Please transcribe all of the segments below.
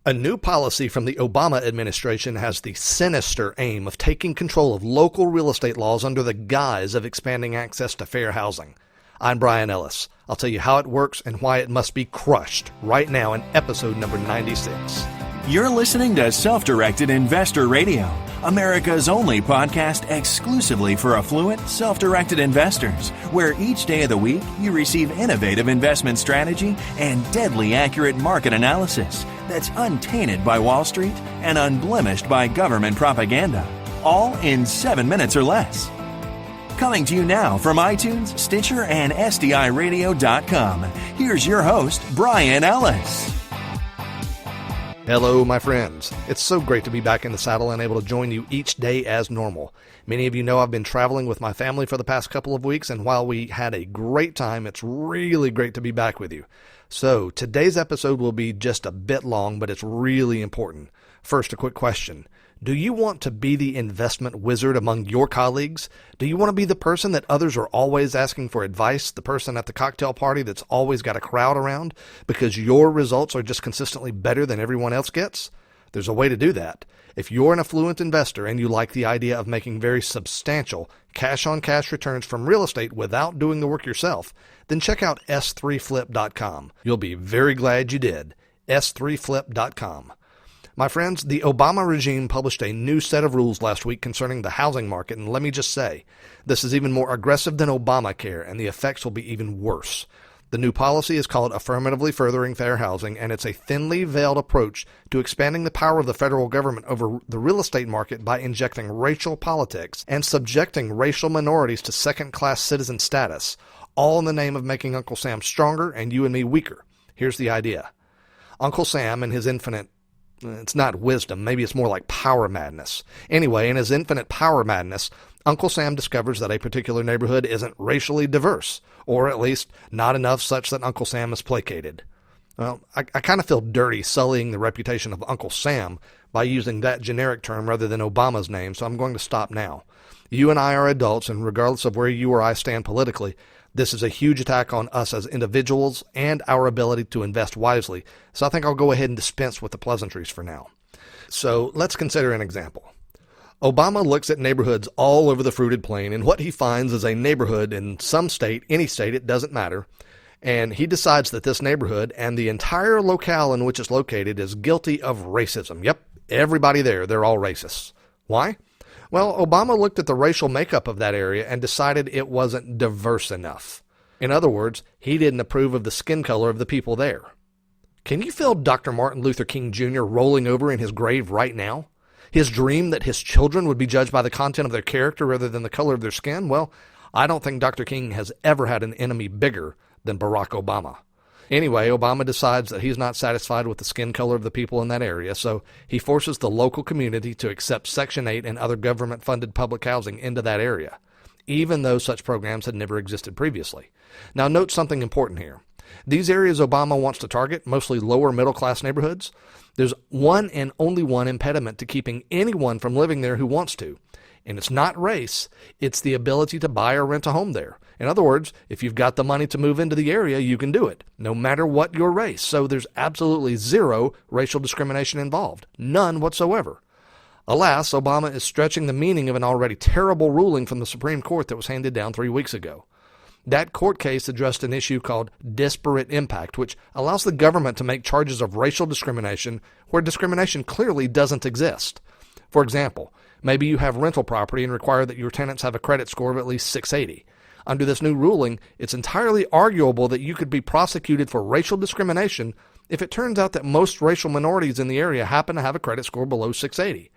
A new policy from the Obama administration has the sinister aim of taking control of local real estate laws under the guise of expanding access to fair housing. I'm Bryan Ellis. I'll tell you how it works and why it must be crushed right now in episode number 96. You're listening to Self-Directed Investor Radio, America's only podcast exclusively for affluent, self-directed investors, where each day of the week you receive innovative investment strategy and deadly accurate market analysis that's untainted by Wall Street and unblemished by government propaganda, all in 7 minutes or less. Coming to you now from iTunes, Stitcher, and SDIRadio.com, here's your host, Bryan Ellis. Hello, my friends. It's so great to be back in the saddle and able to join you each day as normal. Many of you know I've been traveling with my family for the past couple of weeks, and while we had a great time, it's really great to be back with you. So today's episode will be just a bit long, but it's really important. First, a quick question. Do you want to be the investment wizard among your colleagues? Do you want to be the person that others are always asking for advice, the person at the cocktail party that's always got a crowd around because your results are just consistently better than everyone else gets? There's a way to do that. If you're an affluent investor and you like the idea of making very substantial cash-on-cash returns from real estate without doing the work yourself, then check out s3flip.com. You'll be very glad you did. s3flip.com. My friends, the Obama regime published a new set of rules last week concerning the housing market, and let me just say, this is even more aggressive than Obamacare, and the effects will be even worse. The new policy is called Affirmatively Furthering Fair Housing, and it's a thinly veiled approach to expanding the power of the federal government over the real estate market by injecting racial politics and subjecting racial minorities to second-class citizen status, all in the name of making Uncle Sam stronger and you and me weaker. Here's the idea. Uncle Sam and his infinite It's not wisdom, maybe it's more like power madness. Anyway, in his infinite power madness, Uncle Sam discovers that a particular neighborhood isn't racially diverse, or at least not enough such that Uncle Sam is placated. Well, I kind of feel dirty sullying the reputation of Uncle Sam by using that generic term rather than Obama's name, so I'm going to stop now. You and I are adults, and regardless of where you or I stand politically, this is a huge attack on us as individuals and our ability to invest wisely, so I think I'll go ahead and dispense with the pleasantries for now. So let's consider an example. Obama looks at neighborhoods all over the fruited plain, and what he finds is a neighborhood in some state, any state, it doesn't matter, and he decides that this neighborhood and the entire locale in which it's located is guilty of racism. Yep, everybody there, they're all racists. Why? Well, Obama looked at the racial makeup of that area and decided it wasn't diverse enough. In other words, he didn't approve of the skin color of the people there. Can you feel Dr. Martin Luther King Jr. rolling over in his grave right now? His dream that his children would be judged by the content of their character rather than the color of their skin? Well, I don't think Dr. King has ever had an enemy bigger than Barack Obama. Anyway, Obama decides that he's not satisfied with the skin color of the people in that area, so he forces the local community to accept Section 8 and other government-funded public housing into that area, even though such programs had never existed previously. Now, note something important here. These areas Obama wants to target, mostly lower middle-class neighborhoods, there's one and only one impediment to keeping anyone from living there who wants to, and it's not race, it's the ability to buy or rent a home there. In other words, if you've got the money to move into the area, you can do it, no matter what your race. So there's absolutely zero racial discrimination involved, none whatsoever. Alas, Obama is stretching the meaning of an already terrible ruling from the Supreme Court that was handed down 3 weeks ago. That court case addressed an issue called disparate impact, which allows the government to make charges of racial discrimination where discrimination clearly doesn't exist. For example, maybe you have rental property and require that your tenants have a credit score of at least 680. Under this new ruling, it's entirely arguable that you could be prosecuted for racial discrimination if it turns out that most racial minorities in the area happen to have a credit score below 680.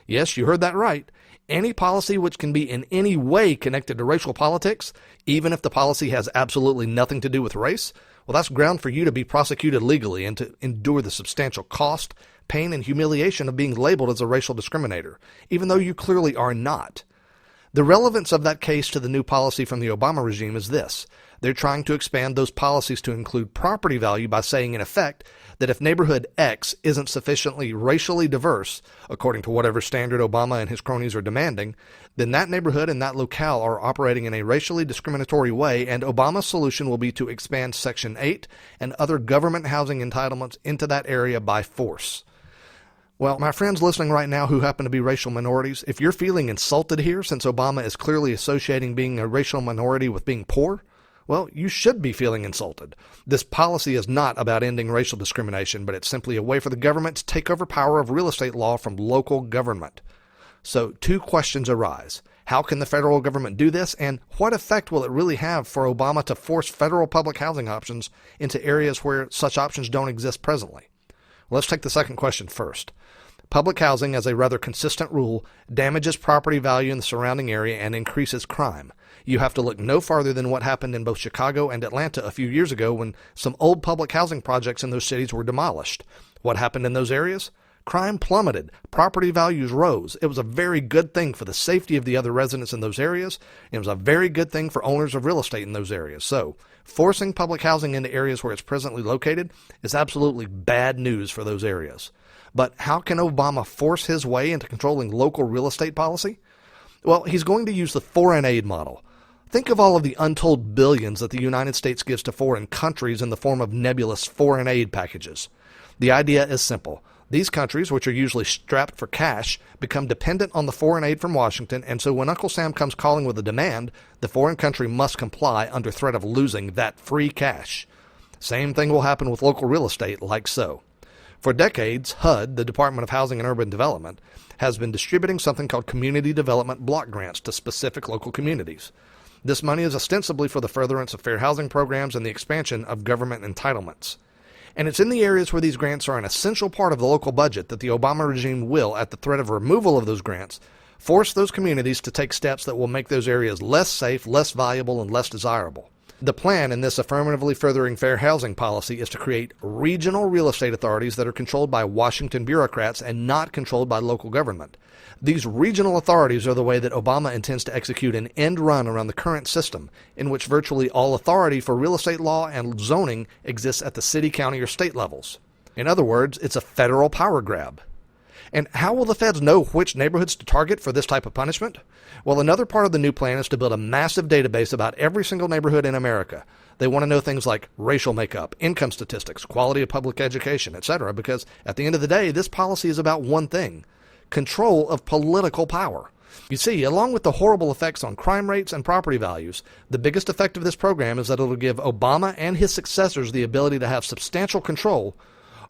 Yes, you heard that right. Any policy which can be in any way connected to racial politics, even if the policy has absolutely nothing to do with race, well, that's ground for you to be prosecuted legally and to endure the substantial cost, pain, and humiliation of being labeled as a racial discriminator, even though you clearly are not. The relevance of that case to the new policy from the Obama regime is this. They're trying to expand those policies to include property value by saying, in effect, that if neighborhood X isn't sufficiently racially diverse, according to whatever standard Obama and his cronies are demanding, then that neighborhood and that locale are operating in a racially discriminatory way, and Obama's solution will be to expand Section 8 and other government housing entitlements into that area by force. Well, my friends listening right now who happen to be racial minorities, if you're feeling insulted here since Obama is clearly associating being a racial minority with being poor, well, you should be feeling insulted. This policy is not about ending racial discrimination, but it's simply a way for the government to take over power of real estate law from local government. So, two questions arise. How can the federal government do this, and what effect will it really have for Obama to force federal public housing options into areas where such options don't exist presently? Let's take the second question first. Public housing, as a rather consistent rule, damages property value in the surrounding area and increases crime. You have to look no farther than what happened in both Chicago and Atlanta a few years ago when some old public housing projects in those cities were demolished. What happened in those areas? Crime plummeted. Property values rose. It was a very good thing for the safety of the other residents in those areas. It was a very good thing for owners of real estate in those areas. So, forcing public housing into areas where it's presently located is absolutely bad news for those areas. But how can Obama force his way into controlling local real estate policy? Well, he's going to use the foreign aid model. Think of all of the untold billions that the United States gives to foreign countries in the form of nebulous foreign aid packages. The idea is simple. These countries, which are usually strapped for cash, become dependent on the foreign aid from Washington, and so when Uncle Sam comes calling with a demand, the foreign country must comply under threat of losing that free cash. Same thing will happen with local real estate, like so. For decades, HUD, the Department of Housing and Urban Development, has been distributing something called Community Development Block Grants to specific local communities. This money is ostensibly for the furtherance of fair housing programs and the expansion of government entitlements. And it's in the areas where these grants are an essential part of the local budget that the Obama regime will, at the threat of removal of those grants, force those communities to take steps that will make those areas less safe, less valuable, and less desirable. The plan in this affirmatively furthering fair housing policy is to create regional real estate authorities that are controlled by Washington bureaucrats and not controlled by local government. These regional authorities are the way that Obama intends to execute an end run around the current system, in which virtually all authority for real estate law and zoning exists at the city, county, or state levels. In other words, it's a federal power grab. And how will the feds know which neighborhoods to target for this type of punishment? Well, another part of the new plan is to build a massive database about every single neighborhood in America. They want to know things like racial makeup, income statistics, quality of public education, etc., because at the end of the day, this policy is about one thing: control of political power. You see, along with the horrible effects on crime rates and property values, the biggest effect of this program is that it will give Obama and his successors the ability to have substantial control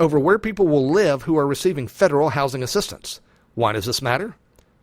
over where people will live who are receiving federal housing assistance. Why does this matter?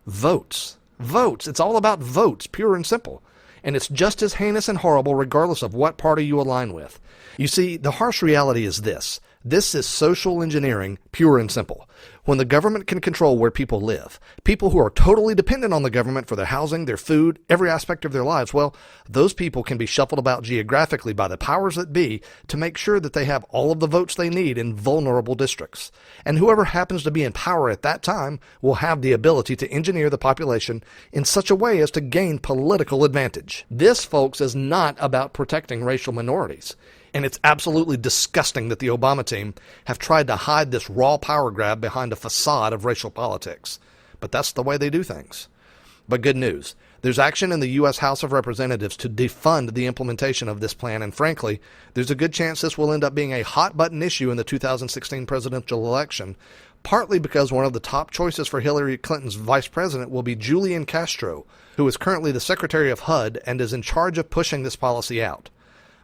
Votes. Votes. It's all about votes, pure and simple. And it's just as heinous and horrible regardless of what party you align with. You see, the harsh reality is this. This is social engineering, pure and simple. When the government can control where people live, people who are totally dependent on the government for their housing, their food, every aspect of their lives, well, those people can be shuffled about geographically by the powers that be to make sure that they have all of the votes they need in vulnerable districts. And whoever happens to be in power at that time will have the ability to engineer the population in such a way as to gain political advantage. This, folks, is not about protecting racial minorities. And it's absolutely disgusting that the Obama team have tried to hide this raw power grab behind a facade of racial politics. But that's the way they do things. But good news. There's action in the U.S. House of Representatives to defund the implementation of this plan, and frankly, there's a good chance this will end up being a hot-button issue in the 2016 presidential election, partly because one of the top choices for Hillary Clinton's vice president will be Julian Castro, who is currently the Secretary of HUD and is in charge of pushing this policy out.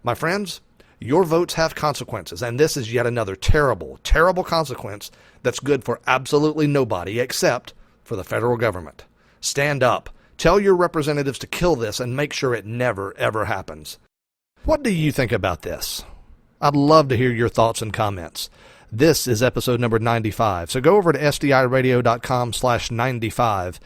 My friends, your votes have consequences, and this is yet another terrible, terrible consequence that's good for absolutely nobody except for the federal government. Stand up. Tell your representatives to kill this and make sure it never, ever happens. What do you think about this? I'd love to hear your thoughts and comments. This is episode number 95, so go over to sdiradio.com/95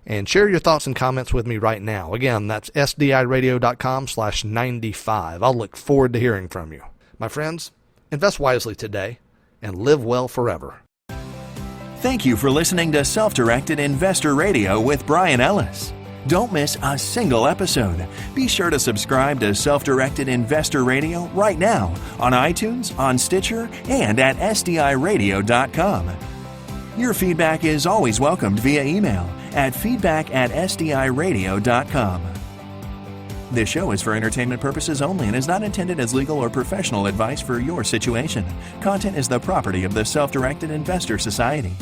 and share your thoughts and comments with me right now. Again, that's sdiradio.com/95. I'll look forward to hearing from you. My friends, invest wisely today and live well forever. Thank you for listening to Self-Directed Investor Radio with Bryan Ellis. Don't miss a single episode. Be sure to subscribe to Self-Directed Investor Radio right now on iTunes, on Stitcher, and at SDIRadio.com. Your feedback is always welcomed via email at feedback@sdiradio.com. This show is for entertainment purposes only and is not intended as legal or professional advice for your situation. Content is the property of the Self-Directed Investor Society.